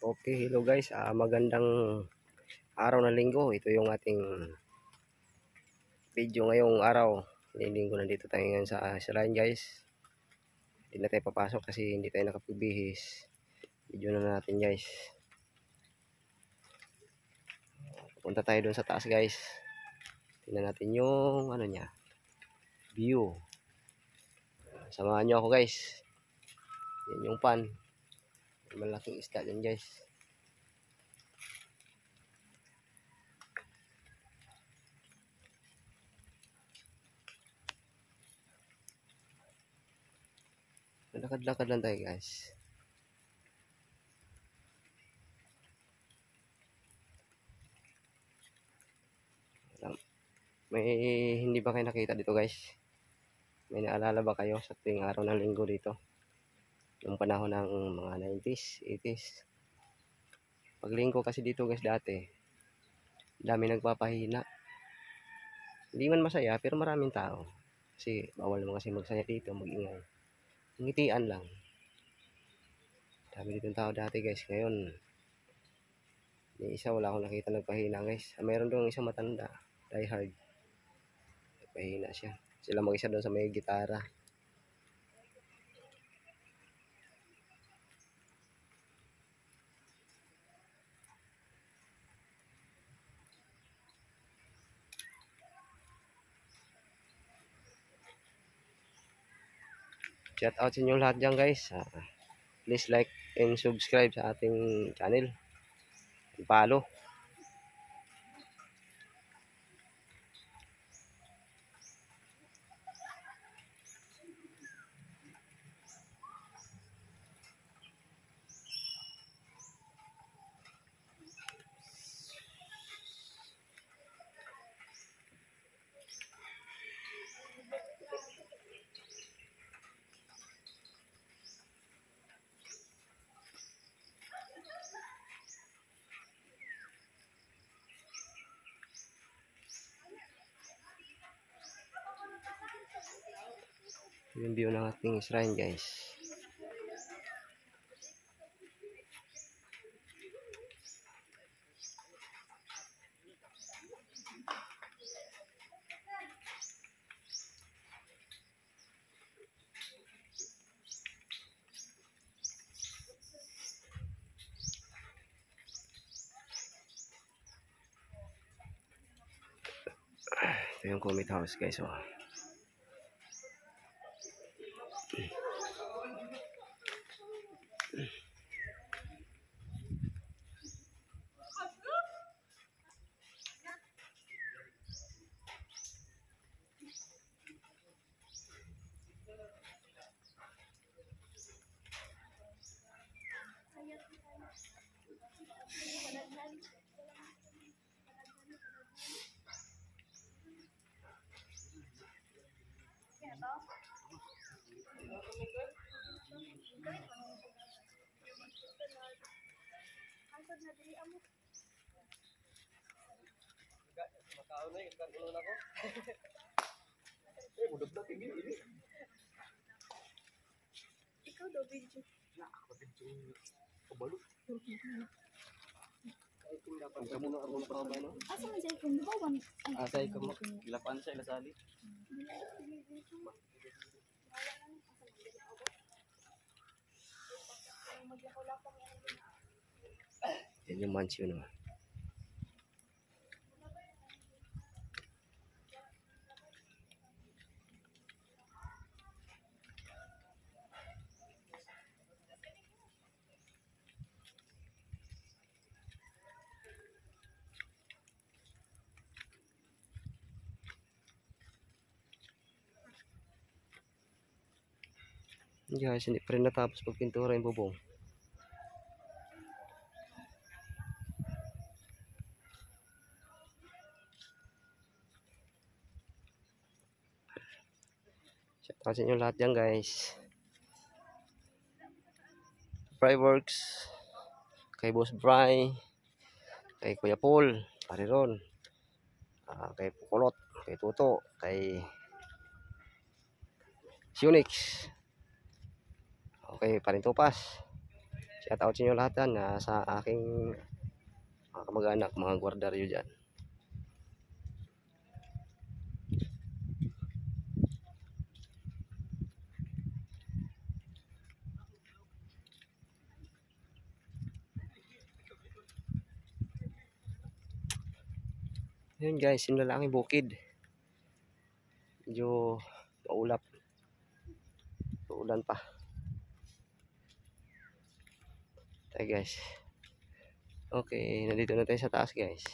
Okay, hello guys. Magandang araw ng linggo. Ito yung ating video ngayong araw. Linggo nandito tayo ngayon sa shrine guys. Hindi na tayo papasok kasi hindi tayo nakapagbihis. Video na natin guys. Punta tayo doon sa taas guys. Tingnan natin yung ano niya, view. Samahan nyo ako guys. Yan yung pan. Malaking isda dyan guys. Lakad-lakad lang tayo guys. May hindi ba kayo nakita dito guys? May naalala ba kayo sa tuwing araw ng linggo dito? Yung panahon ng mga 90s, 80s. Pag linggo kasi dito guys dati, dami nagpapahina. Hindi man masaya pero maraming tao. Kasi bawal naman kasi magsaya dito, mag-ingay. Ngitian lang. Dami ditong tao dati guys. Ngayon, may isa wala akong nakita nagpahina guys. Mayroon doon isang matanda, die hard. Nagpahina siya. Sila mag-isa doon sa may gitara. Shout out sa inyo lahat dyan guys. Please like and subscribe sa ating channel. Follow. Yung view ng ating shrine guys. Ito yung commit house guys. Oh. Ikaw daw, video. Kabalo. Asa man siya kung bawan? Asay ko gilapan sa ilasali. Yan yung mansion. Oh. Guys, hindi pa rin natapos pagpintura yung bubong. Shout out sa inyo lahat dyan guys. Fryworks, kay Boss Bry, kay Kuya Paul, Pariron, kay Pukulot, kay Tuto, kay Unix, okay, Parintopas. Shout out sa inyo lahat yan, sa aking mga kamag-anak, mga gwardaryo dyan. Yun guys, yung lalaking bukid. Medyo maulap. Uulan pa. Tayo guys. Okay, nandito na tayo sa taas guys.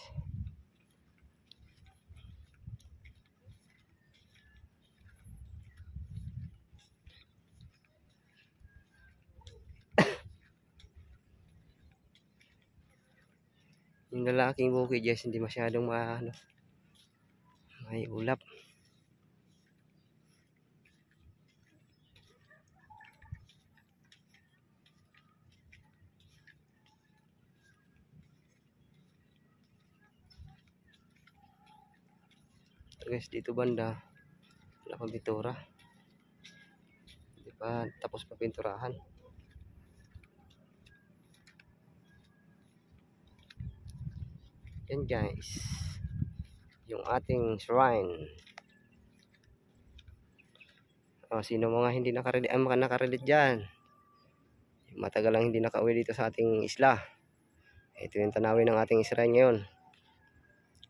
Yung lalaking bukid guys, hindi masyadong may ulap. Guys, dito banda wala pang pintura, hindi pa tapos pa pinturahan. Yan guys, yung ating shrine. Sino mga hindi nakarelate dyan, matagal lang hindi nakauwi dito sa ating isla. Ito yung tanawin ng ating shrine ngayon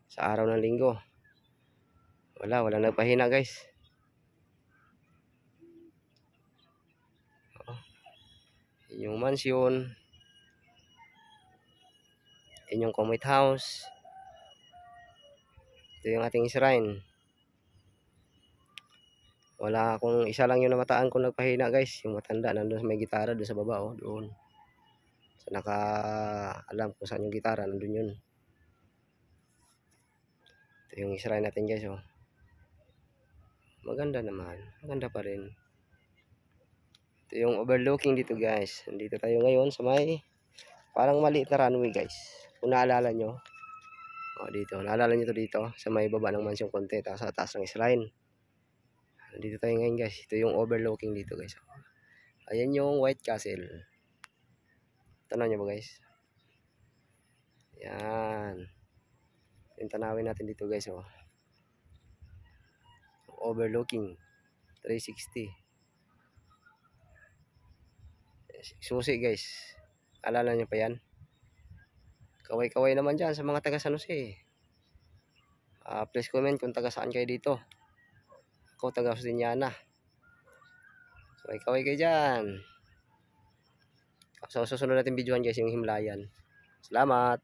sa araw ng linggo. Wala nagpahina guys. Yung mansion, yun yung Comet House. Ito yung ating shrine. Wala akong isa lang yung namataan kung nagpahina guys. Yung matanda nandun sa may gitara doon sa baba, doon. Sa alam kung saan yung gitara, nandun yun. Ito yung shrine natin guys. Maganda naman, maganda pa rin. Ito yung overlooking dito guys. Nandito tayo ngayon sa may parang maliit na runway guys. Kung naalala nyo, dito, naalala nyo to dito sa may baba ng mansion konti, sa taas ng shrine. Nandito tayo ngayon guys. Ito yung overlooking dito guys. Ayan yung White Castle. Tanaw nyo ba guys? Yan. Yung tanawin natin dito guys. Overlooking 360. Susi guys. Alala nyo pa yan? Kaway-kaway naman dyan sa mga taga San Jose. Please comment kung taga saan kayo dito. Ako taga Susiniana. Kaway-kaway kayo dyan. So susunod natin videohan guys yung Himlayan. Salamat.